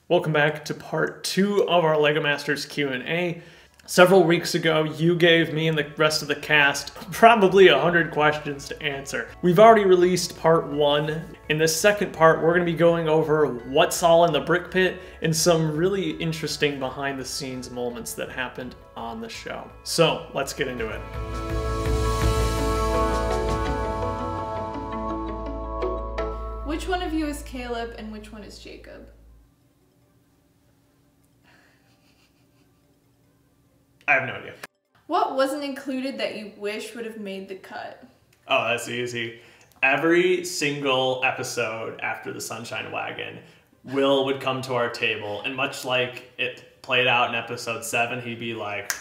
Welcome back to part 2 of our LEGO Masters Q&A. Several weeks ago, you gave me and the rest of the cast probably 100 questions to answer. We've already released part 1. In this second part, we're going to be going over what's all in the brick pit and some really interesting behind the scenes moments that happened on the show. So let's get into it. Which one of you is Caleb and which one is Jacob? I have no idea. What wasn't included that you wish would have made the cut? Oh, that's easy. Every single episode after the Sunshine Wagon, Will would come to our table, and much like it played out in episode 7, he'd be like,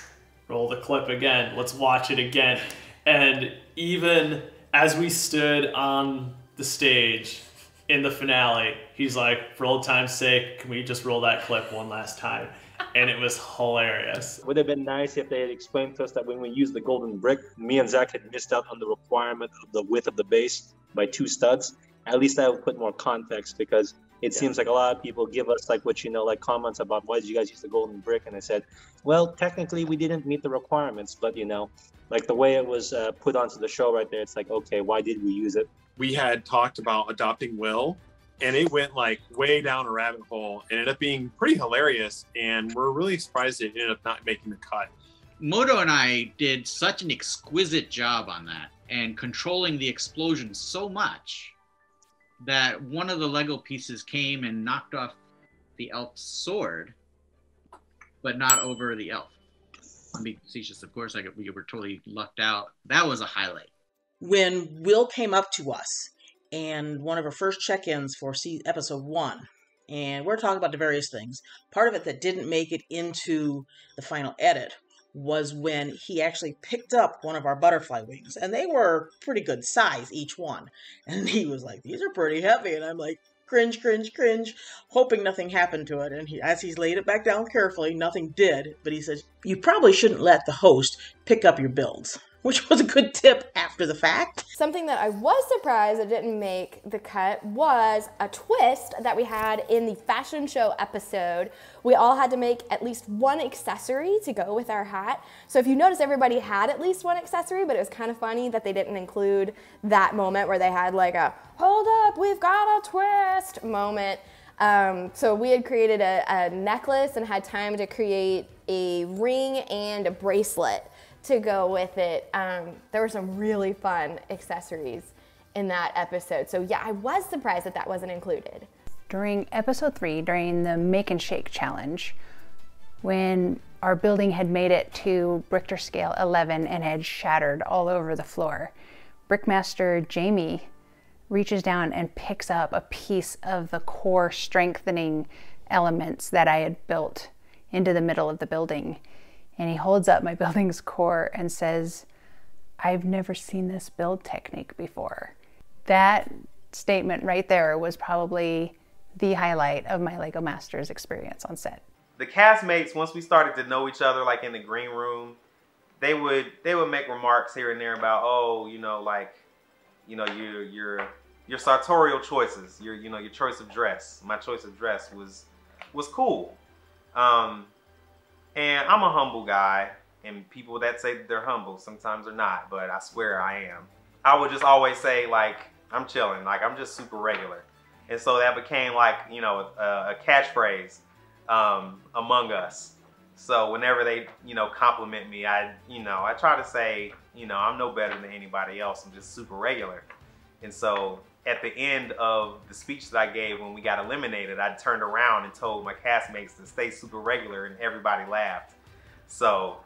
roll the clip again, let's watch it again. And even as we stood on the stage in the finale, he's like, for old time's sake, can we just roll that clip one last time? And it was hilarious. Would have been nice if they had explained to us that when we used the golden brick, me and Zach had missed out on the requirement of the width of the base by 2 studs. At least that would put more context, because it seems like a lot of people give us like comments about why did you guys use the golden brick? And I said, well, technically we didn't meet the requirements, but like the way it was put onto the show right there, it's like, okay, why did we use it? We had talked about adopting Will, and it went like way down a rabbit hole. It ended up being pretty hilarious, and we're really surprised it ended up not making the cut. Moto and I did such an exquisite job on that and controlling the explosion so much that one of the Lego pieces came and knocked off the elf's sword, but not over the elf. I'm being facetious, of course. We were totally lucked out. That was a highlight. When Will came up to us, and one of our first check-ins for episode 1, and we're talking about the various things. Part of it that didn't make it into the final edit was when he actually picked up one of our butterfly wings, and they were pretty good size, each one. And he was like, these are pretty heavy, and I'm like, cringe, cringe, cringe, hoping nothing happened to it. And as he's laid it back down carefully, nothing did, but he says, you probably shouldn't let the host pick up your builds, which was a good tip after the fact. Something that I was surprised it didn't make the cut was a twist that we had in the fashion show episode. We all had to make at least one accessory to go with our hat. So if you notice, everybody had at least one accessory, but it was kind of funny that they didn't include that moment where they had like a, hold up, we've got a twist moment. So we had created a necklace and had time to create a ring and a bracelet to go with it. There were some really fun accessories in that episode. So yeah, I was surprised that that wasn't included. During episode 3, during the Make and Shake challenge, when our building had made it to Richter scale 11 and had shattered all over the floor, Brickmaster Jamie reaches down and picks up a piece of the core strengthening elements that I had built into the middle of the building. And he holds up my building's core and says, I've never seen this build technique before. That statement right there was probably the highlight of my LEGO Masters experience on set. The castmates, once we started to know each other, like in the green room, they would make remarks here and there about, oh, your sartorial choices, your choice of dress. My choice of dress was cool. And I'm a humble guy, and people that say that they're humble sometimes are not, but I swear I am. I would just always say, like, I'm chilling, like, I'm just super regular. And so that became like, a catchphrase among us. So whenever they, compliment me, I try to say, I'm no better than anybody else. I'm just super regular. And so at the end of the speech that I gave when we got eliminated, I turned around and told my castmates to stay super regular, and everybody laughed. So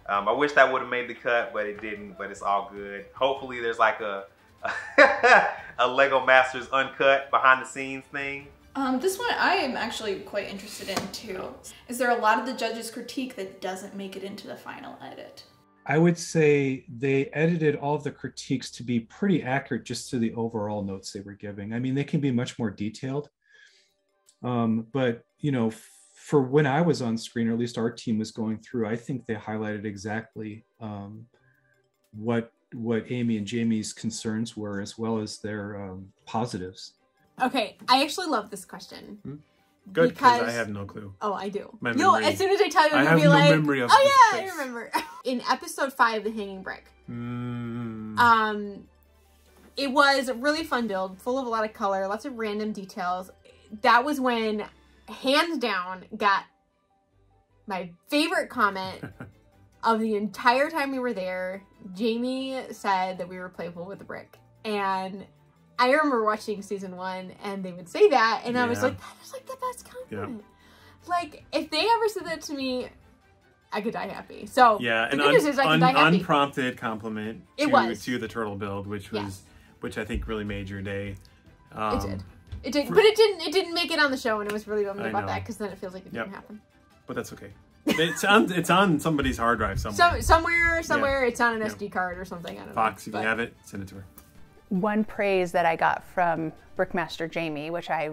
I wish that would have made the cut, but it didn't, but it's all good. Hopefully there's like a LEGO Masters uncut behind the scenes thing. This one I am actually quite interested in too. Is there a lot of the judges' critique that doesn't make it into the final edit? I would say they edited all of the critiques to be pretty accurate just to the overall notes they were giving. I mean, they can be much more detailed. But, for when I was on screen, or at least our team was going through, I think they highlighted exactly what Amy and Jamie's concerns were, as well as their positives. Okay, I actually love this question. Good, because I because have no clue. oh, I do. My You'll memory- as soon as I tell you, I you'll have be no like, memory of oh this yeah, I place." remember. In episode 5, the hanging brick. It was a really fun build, full of a lot of color, lots of random details. That was when, hands down, got my favorite comment of the entire time we were there. Jamie said that we were playful with the brick. And I remember watching season 1 and they would say that, and I was like, that is like the best compliment. Like, if they ever said that to me, I could die happy. So Yeah, the an good news is I could die happy. unprompted compliment to the turtle build, which was which I think really made your day. It did. It did, but it didn't make it on the show, and it was really bumming I about know. that because then it feels like it didn't happen. But that's okay. It's on somebody's hard drive somewhere. Somewhere it's on an SD card or something. I don't know. Fox, if you have it, send it to her. One praise that I got from Brickmaster Jamie, which I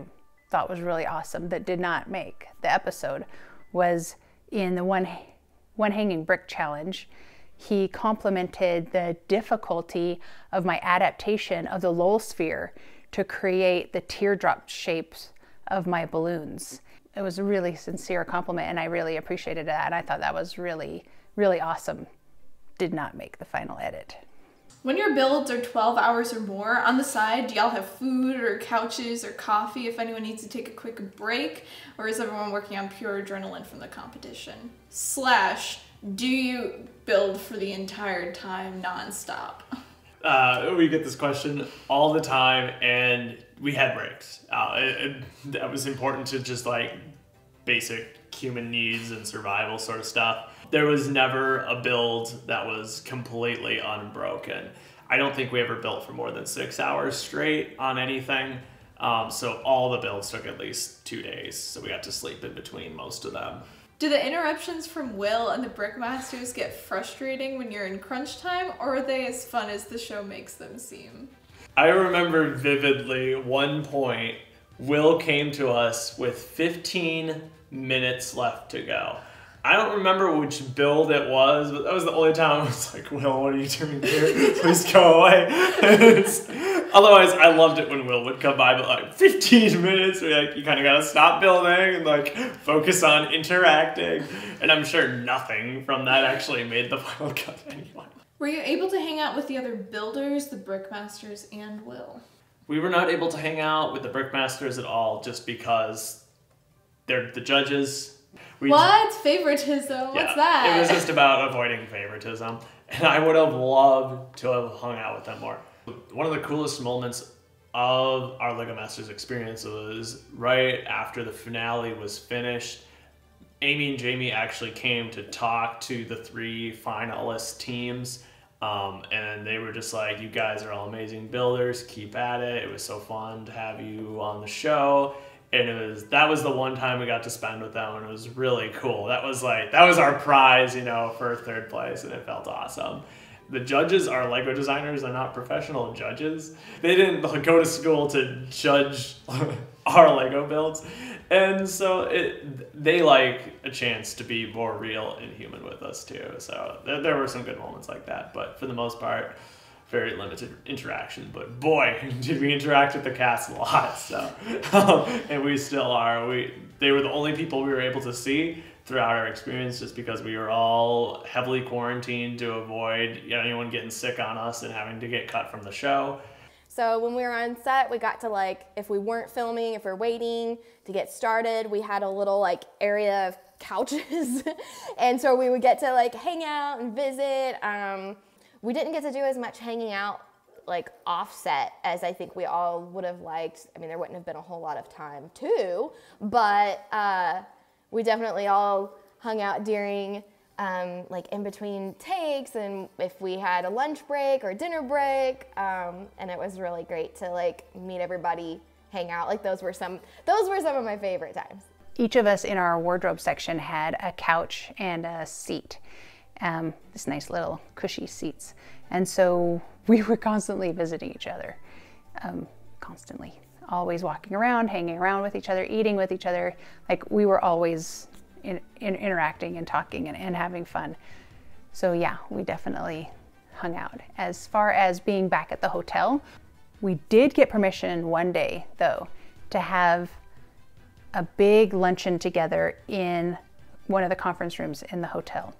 thought was really awesome, that did not make the episode, was in the one hanging brick challenge. He complimented the difficulty of my adaptation of the Lowell sphere to create the teardrop shapes of my balloons. It was a really sincere compliment, and I really appreciated that. And I thought that was really, really awesome. Did not make the final edit. When your builds are 12 hours or more, on the side, do y'all have food or couches or coffee if anyone needs to take a quick break? Or is everyone working on pure adrenaline from the competition? / do you build for the entire time nonstop? We get this question all the time, and we had breaks. That was important to just like basic human needs and survival sort of stuff. There was never a build that was completely unbroken. I don't think we ever built for more than 6 hours straight on anything. So all the builds took at least 2 days. So we got to sleep in between most of them. Do the interruptions from Will and the Brickmasters get frustrating when you're in crunch time, or are they as fun as the show makes them seem? I remember vividly one point, Will came to us with 15 minutes left to go. I don't remember which build it was, but that was the only time I was like, Will, what are you doing here? Please go away. Otherwise, I loved it when Will would come by, but like 15 minutes, like, you kind of got to stop building and like focus on interacting. And I'm sure nothing from that actually made the final cut anyway. Were you able to hang out with the other builders, the Brickmasters, and Will? We were not able to hang out with the Brickmasters at all just because they're the judges. What? Favoritism? What's that? It was just about avoiding favoritism. And I would have loved to have hung out with them more. One of the coolest moments of our LEGO Masters experience was right after the finale was finished. Amy and Jamie actually came to talk to the 3 finalist teams. And they were just like, you guys are all amazing builders. Keep at it. It was so fun to have you on the show. And that was the one time we got to spend with them, and it was really cool. That was our prize, for 3rd place, and it felt awesome. The judges are LEGO designers. They're not professional judges. They didn't go to school to judge our LEGO builds. And so they like a chance to be more real and human with us too. So there were some good moments like that, but for the most part, very limited interaction. But boy, did we interact with the cast a lot. So, and we still are. They were the only people we were able to see throughout our experience, just because we were all heavily quarantined to avoid anyone getting sick on us and having to get cut from the show. So when we were on set, we got to if we weren't filming, if we're waiting to get started, we had a little area of couches. And so we would get to hang out and visit. We didn't get to do as much hanging out offset as I think we all would have liked. I mean, there wouldn't have been a whole lot of time too, but we definitely all hung out during in between takes, and if we had a lunch break or a dinner break, and it was really great to meet everybody, hang out. Those were some of my favorite times. Each of us in our wardrobe section had a couch and a seat, this nice little cushy seats, and so we were constantly visiting each other, constantly, always walking around, hanging around with each other, eating with each other. We were always interacting and talking and having fun. So yeah, we definitely hung out. As far as being back at the hotel, we did get permission one day though to have a big luncheon together in one of the conference rooms in the hotel.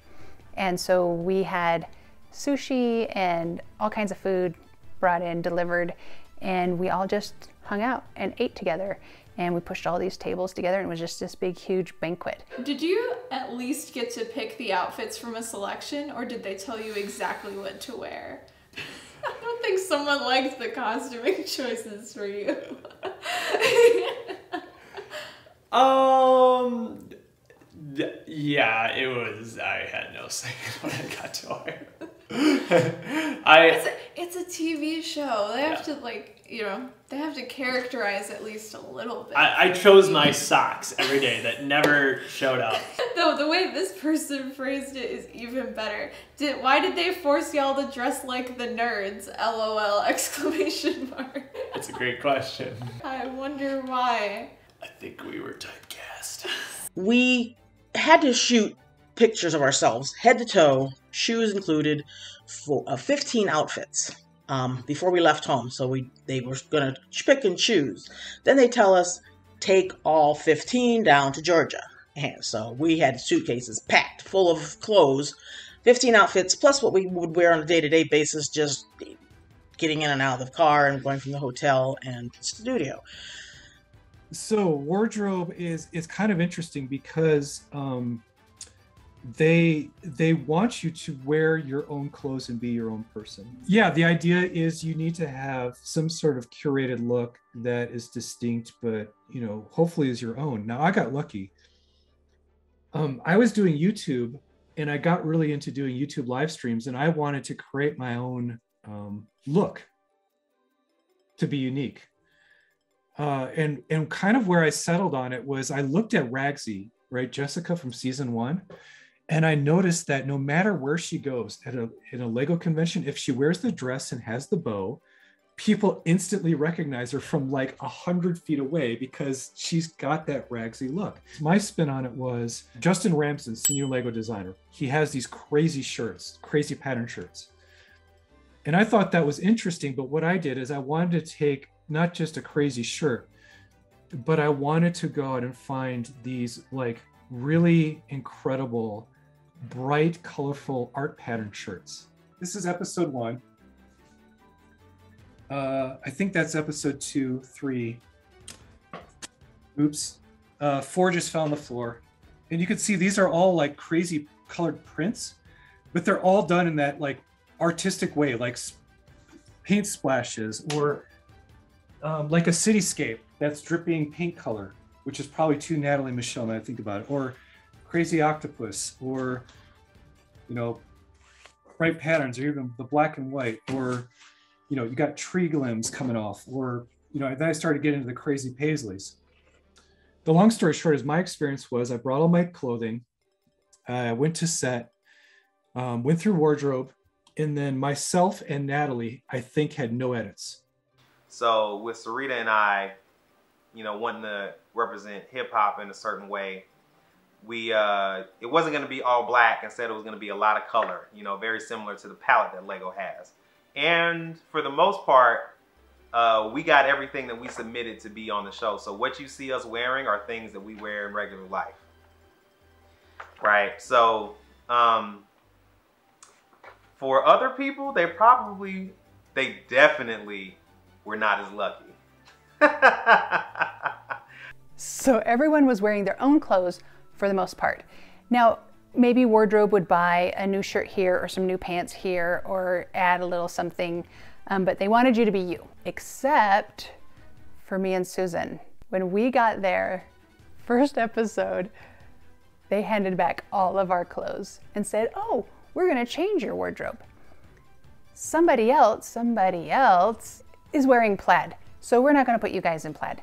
And so we had sushi and all kinds of food brought in, delivered, and we all just hung out and ate together. And we pushed all these tables together, and it was just this big, huge banquet. Did you at least get to pick the outfits from a selection, or did they tell you exactly what to wear? I don't think someone liked the costuming choices for you. Yeah, it was. I had no say when I got to wear. It's a TV show. They have to, like, you know, they have to characterize at least a little bit. I chose my socks every day that never showed up. Though the way this person phrased it is even better. Why did they force y'all to dress like the nerds? LOL! Exclamation mark. That's a great question. I wonder why. I think we were typecast. We had to shoot pictures of ourselves, head to toe, shoes included, for 15 outfits before we left home. So they were going to pick and choose. Then they tell us, take all 15 down to Georgia. And so we had suitcases packed full of clothes, 15 outfits, plus what we would wear on a day-to-day basis, just getting in and out of the car and going from the hotel and the studio. So wardrobe is kind of interesting because they want you to wear your own clothes and be your own person. Yeah, the idea is you need to have some sort of curated look that is distinct, but you know, hopefully is your own. Now I got lucky. I was doing YouTube, and I got really into doing YouTube live streams, and I wanted to create my own look to be unique. And kind of where I settled on it was I looked at Ragsy, right, Jessica from season 1, and I noticed that no matter where she goes in a Lego convention, if she wears the dress and has the bow, people instantly recognize her from like 100 feet away because she's got that Ragsy look. My spin on it was Justin Ramsden, senior Lego designer. He has these crazy shirts, crazy pattern shirts. And I thought that was interesting, but what I did is I wanted to take not just a crazy shirt, but I wanted to go out and find these like really incredible, bright, colorful art pattern shirts. This is episode 1. I think that's episode 2, 3. Oops. 4 just fell on the floor. And you can see these are all like crazy colored prints, but they're all done in that like artistic way, like paint splashes or like a cityscape that's dripping paint color, which is probably too Natalie Michelle when I think about it, or crazy octopus, or, you know, bright patterns, or even the black and white, or, you know, you got tree limbs coming off, or, you know, then I started getting into the crazy paisleys. The long story short is my experience was I brought all my clothing, I went to set, went through wardrobe, and then myself and Natalie, I think, had no edits. So with Sarita and I, you know, wanting to represent hip hop in a certain way, we it wasn't going to be all black. Instead, it was going to be a lot of color, you know, very similar to the palette that Lego has. And for the most part, we got everything that we submitted to be on the show. So what you see us wearing are things that we wear in regular life, right? So for other people, they definitely were not as lucky. So everyone was wearing their own clothes for the most part. Now, maybe wardrobe would buy a new shirt here or some new pants here or add a little something, but they wanted you to be you, except for me and Susan. When we got there, first episode, they handed back all of our clothes and said, oh, we're gonna change your wardrobe. Somebody else is wearing plaid, so we're not gonna put you guys in plaid.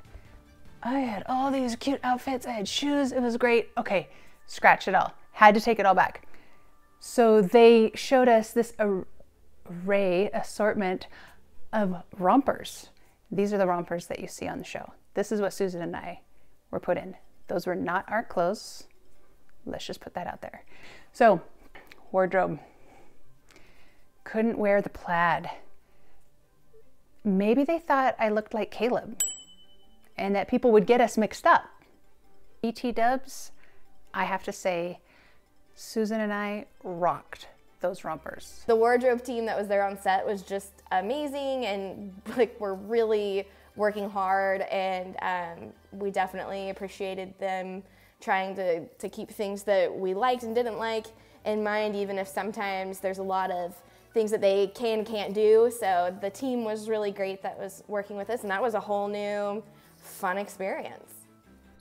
I had all these cute outfits, I had shoes, it was great. Okay, scratch it all. Had to take it all back. So they showed us this assortment of rompers. These are the rompers that you see on the show. This is what Susan and I were put in. Those were not our clothes. Let's just put that out there. So, wardrobe. Couldn't wear the plaid. Maybe they thought I looked like Caleb and that people would get us mixed up. BT dubs, I have to say, Susan and I rocked those rompers. The wardrobe team that was there on set was just amazing, and like we're really working hard, and we definitely appreciated them trying to keep things that we liked and didn't like in mind, even if sometimes there's a lot of things that they can't do. So the team was really great that was working with us, and that was a whole new fun experience.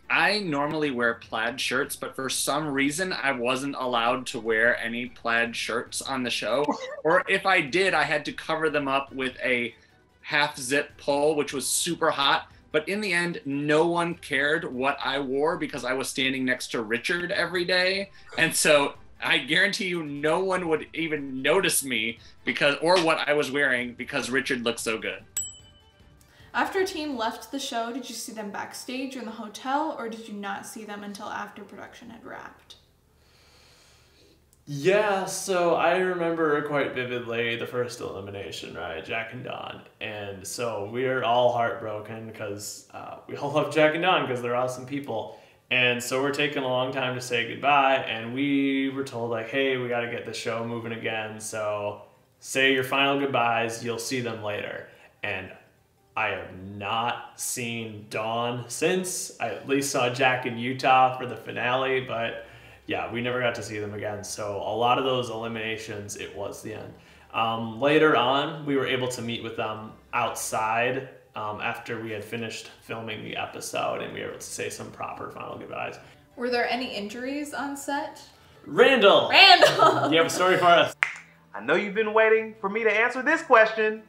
I normally wear plaid shirts, but for some reason I wasn't allowed to wear any plaid shirts on the show. Or if I did, I had to cover them up with a half zip pull, which was super hot. But in the end, no one cared what I wore because I was standing next to Richard every day. And so I guarantee you no one would even notice me or what I was wearing because Richard looked so good. After a team left the show, did you see them backstage or in the hotel, or did you not see them until after production had wrapped? Yeah, so I remember quite vividly the first elimination, right? Jack and Dawn. And so we are all heartbroken because we all love Jack and Dawn because they're awesome people. And so we're taking a long time to say goodbye, and we were told, like, hey, we got to get the show moving again. So say your final goodbyes, you'll see them later. And I have not seen Dawn since. I at least saw Jack in Utah for the finale, but yeah, we never got to see them again. So a lot of those eliminations, it was the end. Later on, we were able to meet with them outside after we had finished filming the episode, and we were able to say some proper final goodbyes. Were there any injuries on set? Randall! Randall! You have a story for us? I know you've been waiting for me to answer this question.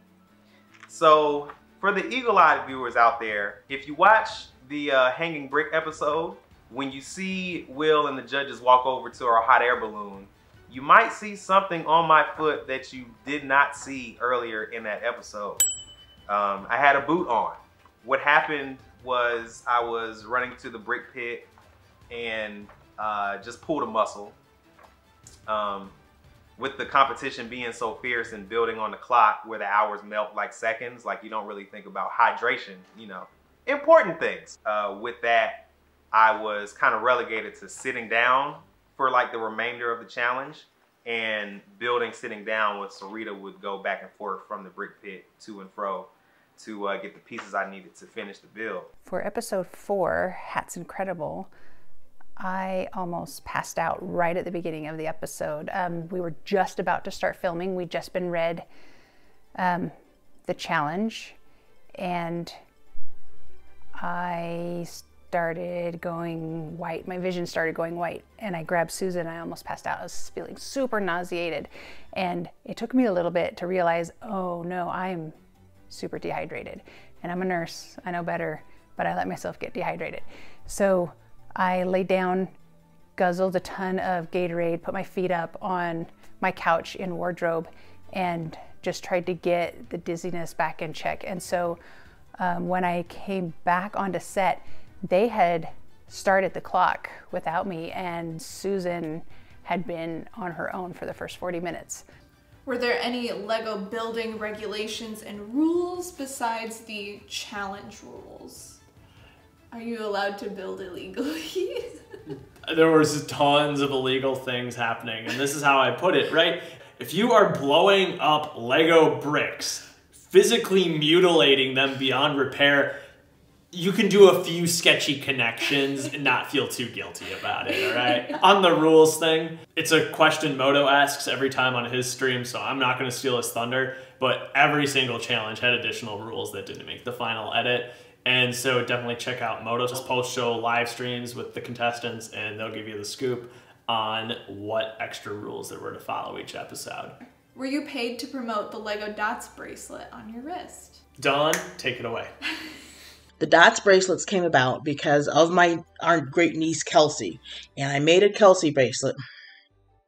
So, for the eagle-eyed viewers out there, if you watch the Hanging Brick episode, when you see Will and the judges walk over to our hot air balloon, you might see something on my foot that you did not see earlier in that episode. I had a boot on. What happened was I was running to the brick pit and just pulled a muscle. With the competition being so fierce and building on the clock where the hours melt like seconds, like you don't really think about hydration, you know, important things. With that, I was kind of relegated to sitting down for like the remainder of the challenge, and building sitting down with Sarita would go back and forth from the brick pit to and fro to get the pieces I needed to finish the build. For episode 4, Hat's Incredible, I almost passed out right at the beginning of the episode. We were just about to start filming. We'd just been read the challenge, and I started going white. My vision started going white, and I grabbed Susan. I almost passed out. I was feeling super nauseated, and it took me a little bit to realize, oh no, I'm super dehydrated. And I'm a nurse, I know better, but I let myself get dehydrated. So I laid down, guzzled a ton of Gatorade, put my feet up on my couch in wardrobe, and just tried to get the dizziness back in check. And so when I came back onto set, they had started the clock without me, and Susan had been on her own for the first 40 minutes. Were there any Lego building regulations and rules besides the challenge rules? Are you allowed to build illegally? There was tons of illegal things happening, and this is how I put it, right? If you are blowing up Lego bricks, physically mutilating them beyond repair, you can do a few sketchy connections and not feel too guilty about it, all right? On the rules thing, it's a question Moto asks every time on his stream, so I'm not going to steal his thunder, but every single challenge had additional rules that didn't make the final edit. And so definitely check out Moto's post-show live streams with the contestants, and they'll give you the scoop on what extra rules there were to follow each episode. Were you paid to promote the Lego Dots bracelet on your wrist? Dawn, take it away. The Dots bracelets came about because of our great niece Kelsey, and I made a Kelsey bracelet.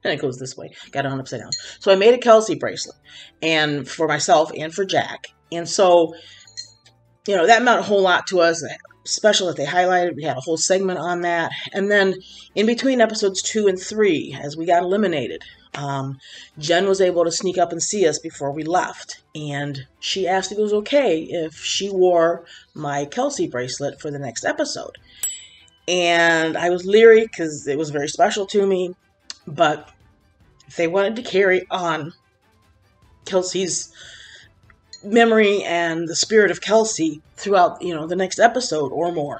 And it goes this way, got it on upside down. So I made a Kelsey bracelet, and for myself and for Jack. And so, you know, that meant a whole lot to us. Special that they highlighted. We had a whole segment on that. And then in between episodes 2 and 3, as we got eliminated, Jen was able to sneak up and see us before we left. And she asked if it was okay if she wore my Kelsey bracelet for the next episode. And I was leery because it was very special to me. But if they wanted to carry on Kelsey's memory and the spirit of Kelsey throughout, the next episode or more.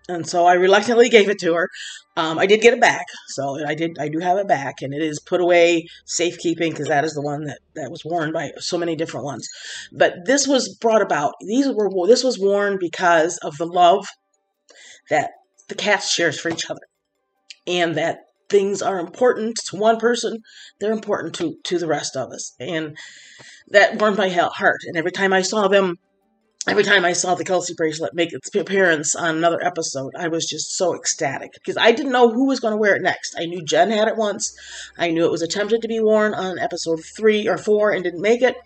And so I reluctantly gave it to her. I did get it back, so I do have it back, and it is put away safekeeping because that is the one that was worn by so many different ones. But this was brought about. This was worn because of the love that the cast shares for each other, and that things are important to one person, they're important to the rest of us, and that warmed my heart. And every time I saw the Kelsey bracelet make its appearance on another episode, I was just so ecstatic because I didn't know who was going to wear it next. I knew Jen had it once. I knew it was attempted to be worn on episode 3 or 4 and didn't make it.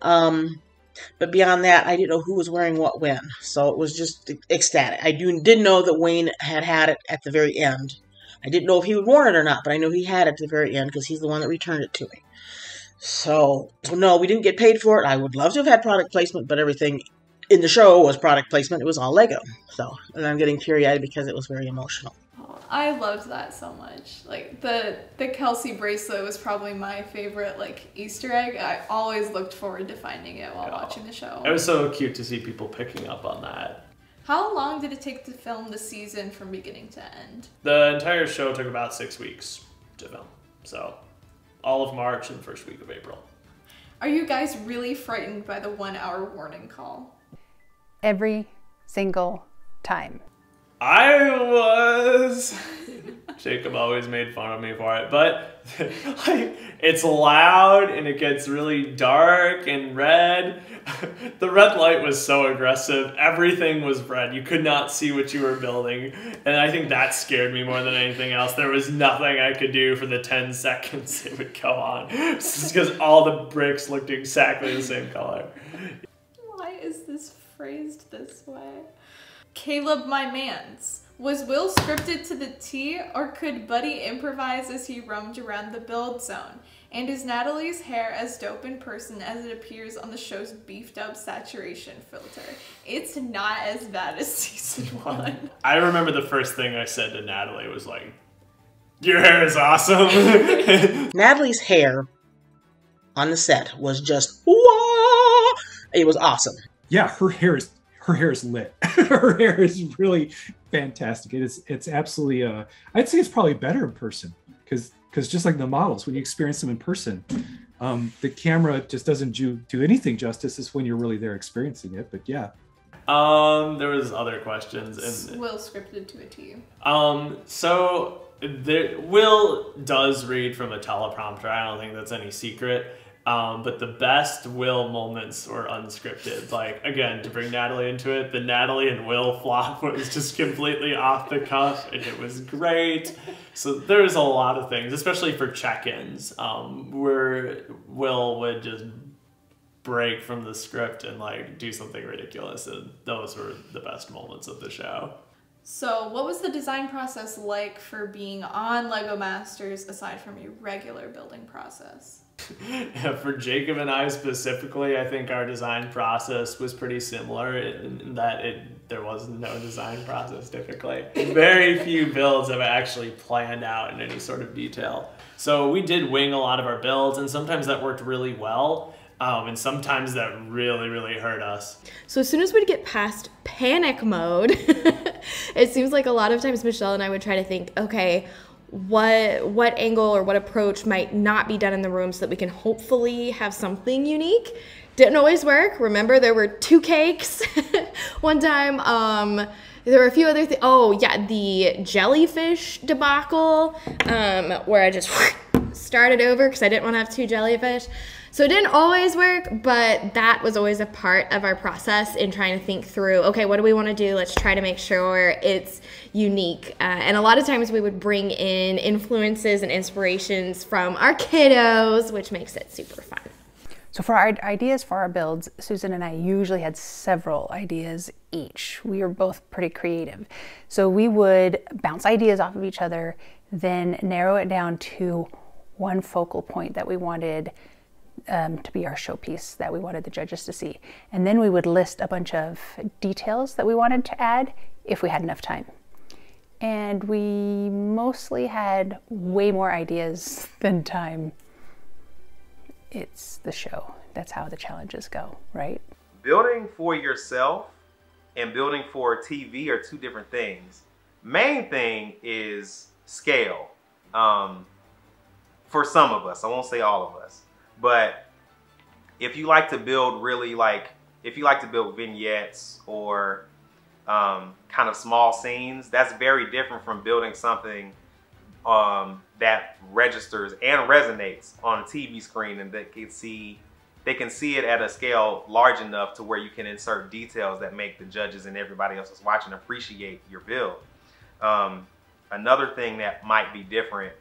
But beyond that, I didn't know who was wearing what when. So it was just ecstatic. I did know that Wayne had it at the very end. I didn't know if he would worn it or not, but I know he had it at the very end because he's the one that returned it to me. So no, we didn't get paid for it. I would love to have had product placement, but everything in the show was product placement. It was all Lego. So, and I'm getting teary-eyed because it was very emotional. Oh, I loved that so much. Like the Kelsey bracelet was probably my favorite Easter egg. I always looked forward to finding it while watching the show. It was so cute to see people picking up on that. How long did it take to film the season from beginning to end? The entire show took about 6 weeks to film. So all of March and the first week of April. Are you guys really frightened by the 1-hour warning call? Every single time. I was. Jacob always made fun of me for it, but it's loud and it gets really dark and red. The red light was so aggressive. Everything was red. You could not see what you were building, and I think that scared me more than anything else. There was nothing I could do for the 10 seconds it would go on, just because all the bricks looked exactly the same color. Why is this phrased this way? Caleb, my mans. Was Will scripted to the T, or could Buddy improvise as he roamed around the build zone? And is Natalie's hair as dope in person as it appears on the show's beefed up saturation filter? It's not as bad as season 1. I remember the first thing I said to Natalie was like, "Your hair is awesome." Natalie's hair on the set was just, whoa! It was awesome. Yeah, her hair is lit. Her hair is really fantastic. It's absolutely I'd say it's probably better in person because just like the models, when you experience them in person, the camera just doesn't do anything justice as when you're really there experiencing it. But yeah. There was other questions. And Will scripted to a T. So Will does read from a teleprompter. I don't think that's any secret. But the best Will moments were unscripted. Like, again, to bring Natalie into it, the Natalie and Will flop was just completely off the cuff, and it was great. So there's a lot of things, especially for check-ins, where Will would just break from the script and do something ridiculous, and those were the best moments of the show. So what was the design process like for being on Lego Masters aside from your regular building process? For Jacob and I specifically, I think our design process was pretty similar in that there was no design process typically. Very few builds have actually planned out in any sort of detail. So we did wing a lot of our builds, and sometimes that worked really well, and sometimes that really, really hurt us. So as soon as we'd get past panic mode, it seems like a lot of times Michelle and I would try to think, okay, what angle or what approach might not be done in the room so that we can hopefully have something unique. Didn't always work. Remember, there were 2 cakes one time. There were a few other things. Oh yeah, the jellyfish debacle, where I just started over because I didn't want to have 2 jellyfish. So it didn't always work, but that was always a part of our process in trying to think through, okay, what do we want to do? Let's try to make sure it's unique. And a lot of times we would bring in influences and inspirations from our kiddos, which makes it super fun. So for our ideas for our builds, Susan and I usually had several ideas each. We were both pretty creative. So we would bounce ideas off of each other, then narrow it down to one focal point that we wanted to be our showpiece that we wanted the judges to see. And then we would list a bunch of details that we wanted to add if we had enough time. And we mostly had way more ideas than time. It's the show. That's how the challenges go, right? Building for yourself and building for TV are two different things. Main thing is scale. For some of us, I won't say all of us, but if you like to build if you like to build vignettes or kind of small scenes, that's very different from building something that registers and resonates on a TV screen, and they can see it at a scale large enough to where you can insert details that make the judges and everybody else that's watching appreciate your build. Another thing that might be different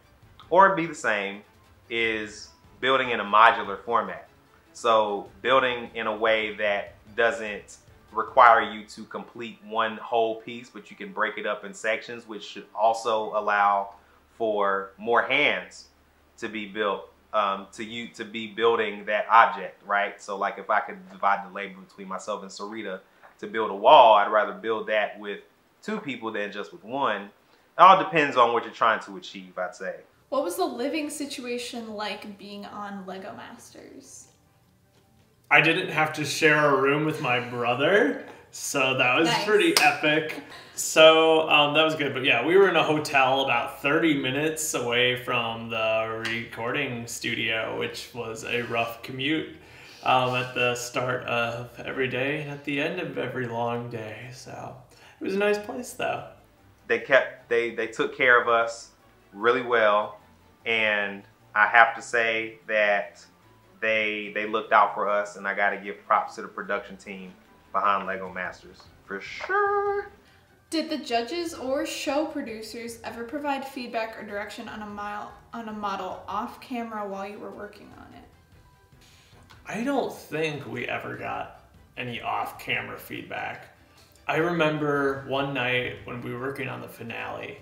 or be the same is building in a modular format. So building in a way that doesn't require you to complete one whole piece, but you can break it up in sections, which should also allow for more hands to be built, to be building that object, right? So like if I could divide the labor between myself and Sarita to build a wall, I'd rather build that with 2 people than just with 1. It all depends on what you're trying to achieve, I'd say. What was the living situation like being on Lego Masters? I didn't have to share a room with my brother, so that was pretty epic. So that was good. But yeah, we were in a hotel about 30 minutes away from the recording studio, which was a rough commute at the start of every day and at the end of every long day. So it was a nice place though. They took care of us really well, and I have to say that they looked out for us, and I got to give props to the production team behind Lego Masters for sure. Did the judges or show producers ever provide feedback or direction on a model off camera while you were working on it? I don't think we ever got any off camera feedback. I remember one night when we were working on the finale,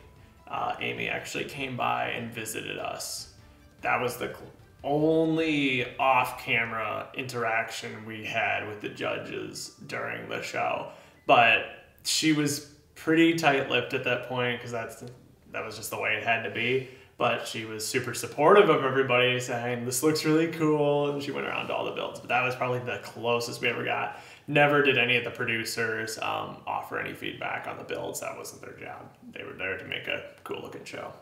Amy actually came by and visited us. That was the only off-camera interaction we had with the judges during the show. But she was pretty tight-lipped at that point because that was just the way it had to be. But she was super supportive of everybody, saying, "This looks really cool," and she went around to all the builds. But that was probably the closest we ever got. Never did any of the producers offer any feedback on the builds. That wasn't their job. They were there to make a cool-looking show.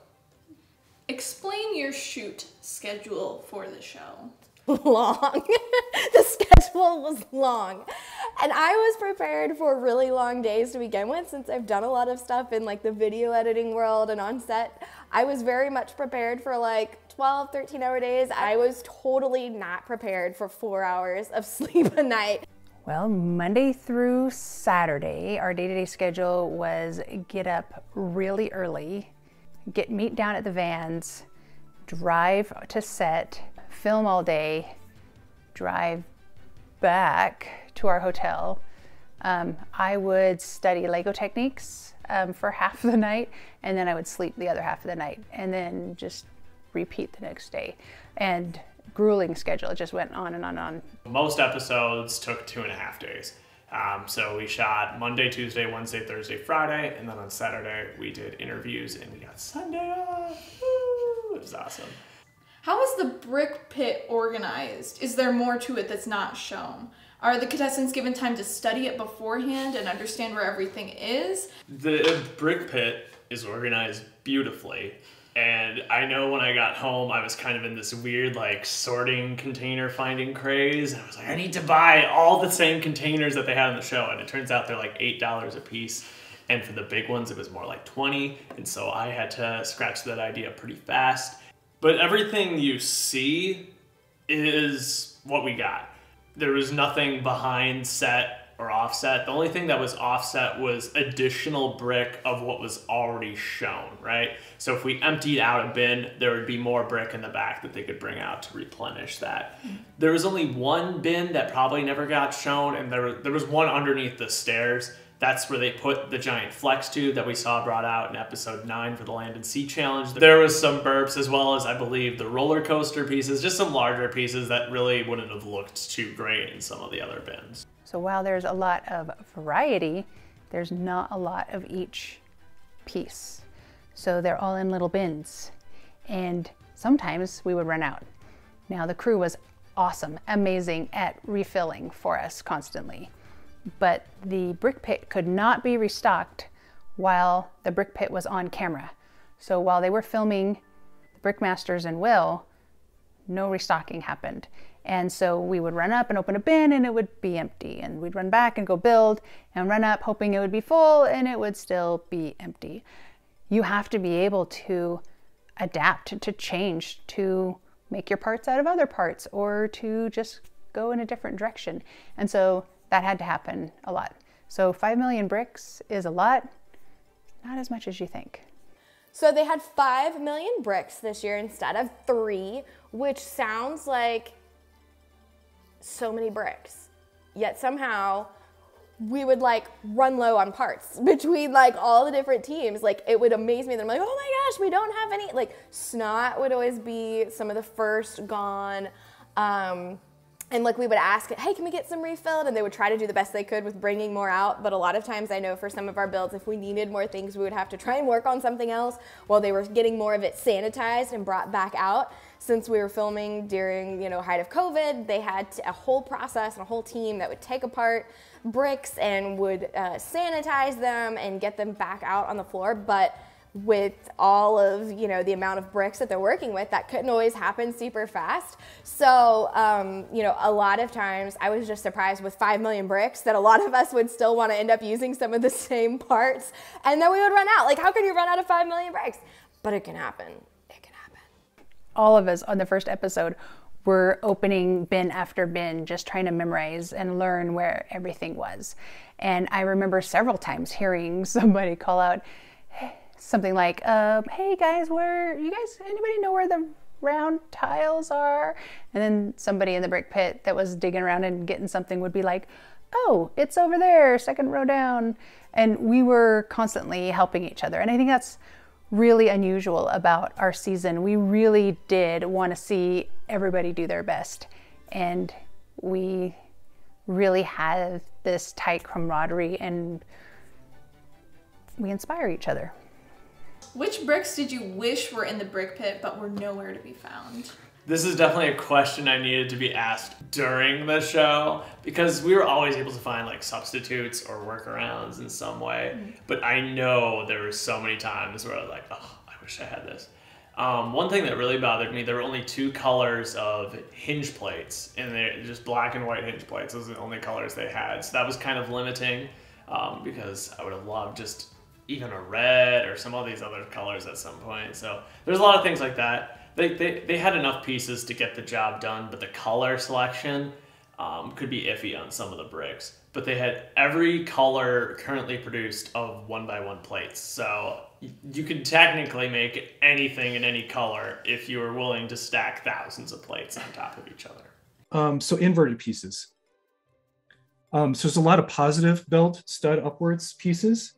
Explain your shoot schedule for the show. Long. The schedule was long. And I was prepared for really long days to begin with, since I've done a lot of stuff in like the video editing world and on set. I was very much prepared for like 12, 13-hour days. I was totally not prepared for 4 hours of sleep a night. Well, Monday through Saturday, our day-to-day schedule was get up really early, get meat down at the vans, drive to set, film all day, drive back to our hotel. I would study Lego techniques for half of the night, and then I would sleep the other half of the night, and then just repeat the next day. And grueling schedule, it just went on and on and on. Most episodes took 2.5 days. So we shot Monday, Tuesday, Wednesday, Thursday, Friday, and then on Saturday we did interviews and we got Sunday off. Woo! It was awesome. How is the brick pit organized? Is there more to it that's not shown? Are the contestants given time to study it beforehand and understand where everything is? The brick pit is organized beautifully. And I know when I got home, I was kind of in this weird like sorting container finding craze. And I was like, I need to buy all the same containers that they had on the show. And it turns out they're like $8 a piece. And for the big ones, it was more like 20. And so I had to scratch that idea pretty fast. But everything you see is what we got. There was nothing behind set or offset. The only thing that was offset was additional brick of what was already shown, right? So if we emptied out a bin, there would be more brick in the back that they could bring out to replenish that. There was only one bin that probably never got shown, and there was one underneath the stairs. That's where they put the giant flex tube that we saw brought out in episode 9 for the Land and Sea Challenge. There was some burps, as well as, I believe, the roller coaster pieces, just some larger pieces that really wouldn't have looked too great in some of the other bins. So while there's a lot of variety, there's not a lot of each piece. So they're all in little bins. And sometimes we would run out. Now the crew was awesome, amazing at refilling for us constantly. But the brick pit could not be restocked while the brick pit was on camera. So while they were filming the Brickmasters and Will, no restocking happened. And so we would run up and open a bin and it would be empty. And we'd run back and go build and run up hoping it would be full and it would still be empty. You have to be able to adapt, to change, to make your parts out of other parts or to just go in a different direction. And so that had to happen a lot. So 5 million bricks is a lot, not as much as you think. So they had 5 million bricks this year instead of 3, which sounds like so many bricks. Yet somehow we would like run low on parts between like all the different teams. Like it would amaze me that I'm like, oh my gosh, we don't have any. Like Snot would always be some of the first gone. And like we would ask, hey, can we get some refilled? And they would try to do the best they could with bringing more out. But a lot of times I know for some of our builds, if we needed more things, we would have to try and work on something else while they were getting more of it sanitized and brought back out. Since we were filming during, height of COVID, they had a whole process and a whole team that would take apart bricks and would sanitize them and get them back out on the floor. But with all of, the amount of bricks that they're working with, that couldn't always happen super fast. So, a lot of times I was just surprised with 5 million bricks that a lot of us would still want to end up using some of the same parts. And then we would run out. Like, how can you run out of 5 million bricks? But it can happen. It can happen. All of us on the first episode were opening bin after bin, just trying to memorize and learn where everything was. And I remember several times hearing somebody call out, something like, hey guys, anybody know where the round tiles are? And then somebody in the brick pit that was digging around and getting something would be like, oh, it's over there, second row down. And we were constantly helping each other. And I think that's really unusual about our season. We really did want to see everybody do their best. And we really had this tight camaraderie and we inspire each other. Which bricks did you wish were in the brick pit but were nowhere to be found? This is definitely a question I needed to be asked during the show because we were always able to find like substitutes or workarounds in some way. Mm-hmm. But I know there were so many times where I was like, oh, I wish I had this. One thing that really bothered me, there were only 2 colors of hinge plates, and they're just black and white hinge plates. Those are the only colors they had. So that was kind of limiting because I would have loved just even a red or some of these other colors at some point. So there's a lot of things like that. They had enough pieces to get the job done, but the color selection could be iffy on some of the bricks. But they had every color currently produced of 1x1 plates. So you could technically make anything in any color if you were willing to stack thousands of plates on top of each other. So inverted pieces. So there's a lot of positive belt stud upwards pieces.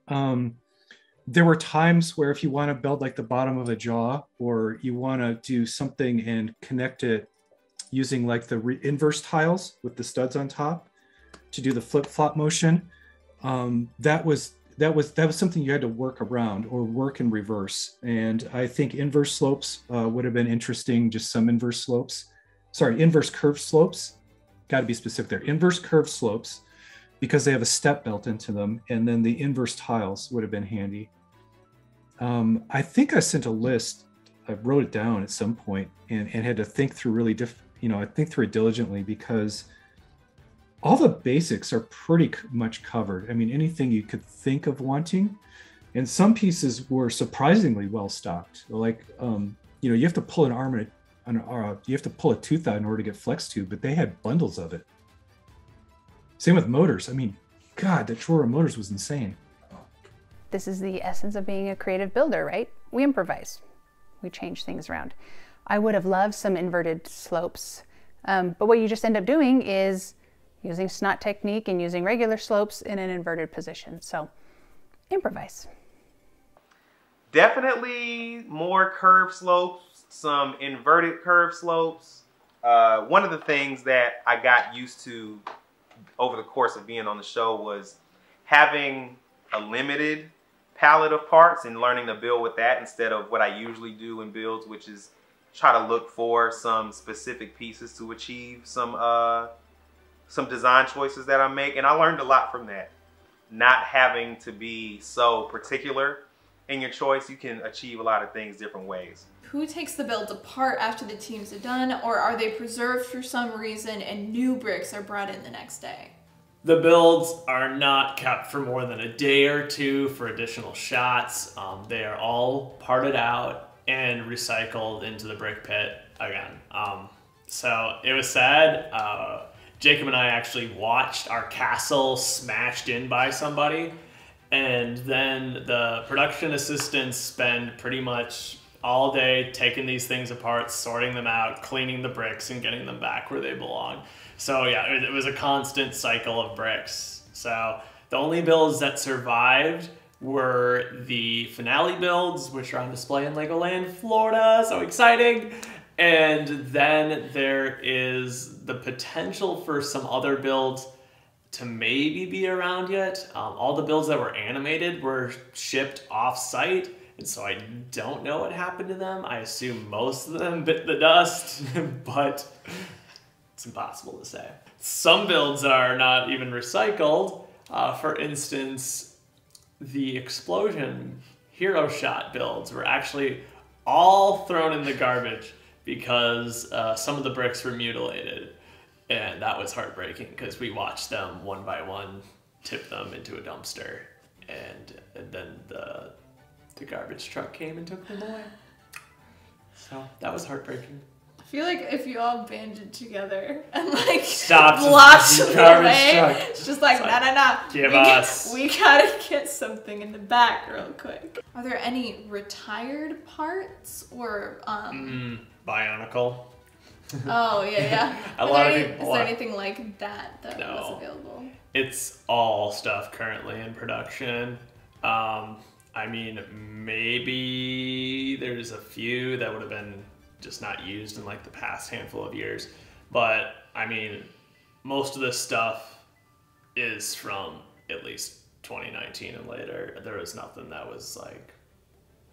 There were times where if you want to build like the bottom of a jaw, or you want to do something and connect it using like the inverse tiles with the studs on top to do the flip-flop motion, that was something you had to work around or work in reverse. And I think inverse slopes would have been interesting, just some inverse curved slopes. Got to be specific there. Inverse curved slopes, because they have a step built into them, and then the inverse tiles would have been handy. I think I sent a list, I wrote it down at some point and had to think through I think through it diligently because all the basics are pretty much covered. I mean, anything you could think of wanting, and some pieces were surprisingly well stocked. Like, you have to pull an arm you have to pull a tooth out in order to get flex tube, but they had bundles of it. Same with motors. I mean, God, that drawer of motors was insane. This is the essence of being a creative builder, right? We improvise. We change things around. I would have loved some inverted slopes, but what you just end up doing is using snot technique and using regular slopes in an inverted position. So improvise. Definitely more curved slopes, some inverted curved slopes. One of the things that I got used to over the course of being on the show was having a limited palette of parts and learning to build with that instead of what I usually do in builds, which is try to look for some specific pieces to achieve some design choices that I make. And I learned a lot from that. Not having to be so particular in your choice, you can achieve a lot of things different ways. Who takes the builds apart after the teams are done, or are they preserved for some reason and new bricks are brought in the next day? The builds are not kept for more than a day or two for additional shots. They are all parted out and recycled into the brick pit again. So it was sad. Jacob and I actually watched our castle smashed in by somebody, and then the production assistants spend pretty much all day taking these things apart, sorting them out, cleaning the bricks, and getting them back where they belong. So yeah, it was a constant cycle of bricks. So the only builds that survived were the finale builds, which are on display in Legoland, Florida. So exciting. And then there is the potential for some other builds to maybe be around yet. All the builds that were animated were shipped off-site, and so I don't know what happened to them. I assume most of them bit the dust, but it's impossible to say. Some builds are not even recycled. For instance, the explosion hero shot builds were actually all thrown in the garbage because some of the bricks were mutilated, and that was heartbreaking because we watched them one by one tip them into a dumpster, and then the garbage truck came and took them away. So that was heartbreaking. I feel like if you all banded together and like stopped blocked the the garbage way, truck. it's just like, no. We gotta get something in the back real quick. Are there any retired parts or Bionicle? Oh yeah. Is there anything like that was available? It's all stuff currently in production. I mean, maybe there's a few that would have been just not used in like the past handful of years. But I mean, most of this stuff is from at least 2019 and later. There was nothing that was like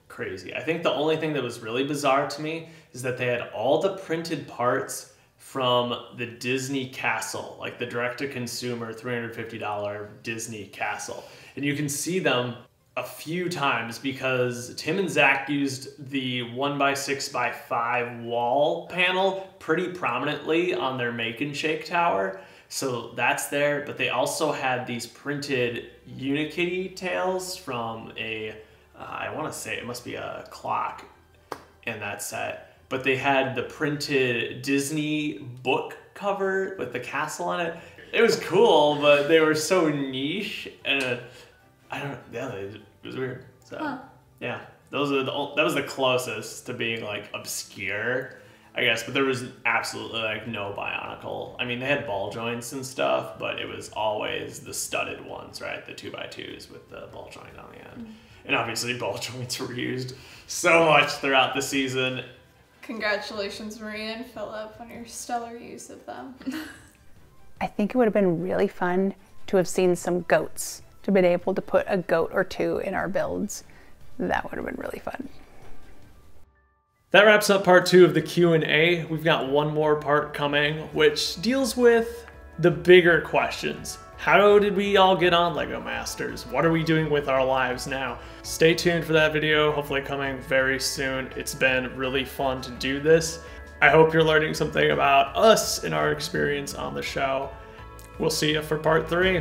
crazy. I think the only thing that was really bizarre to me is that they had all the printed parts from the Disney castle, like the direct-to-consumer $350 Disney castle. And you can see them a few times because Tim and Zach used the 1x6x5 wall panel pretty prominently on their Make and Shake tower. So that's there, but they also had these printed Unikitty tails from I want to say it must be a clock in that set, but they had the printed Disney book cover with the castle on it. It was cool, but they were so niche, and it was weird. So yeah, that was the closest to being like obscure, I guess, but there was absolutely like no Bionicle. I mean, they had ball joints and stuff, but it was always the studded ones, right? The 2x2s with the ball joint on the end. And obviously ball joints were used so much throughout the season. Congratulations, Maria and Philip, on your stellar use of them. I think it would have been really fun to have seen some goats, to have been able to put a goat or two in our builds. That would have been really fun. That wraps up part 2 of the Q&A. We've got one more part coming, which deals with the bigger questions. How did we all get on LEGO Masters? What are we doing with our lives now? Stay tuned for that video, hopefully coming very soon. It's been really fun to do this. I hope you're learning something about us and our experience on the show. We'll see you for part 3.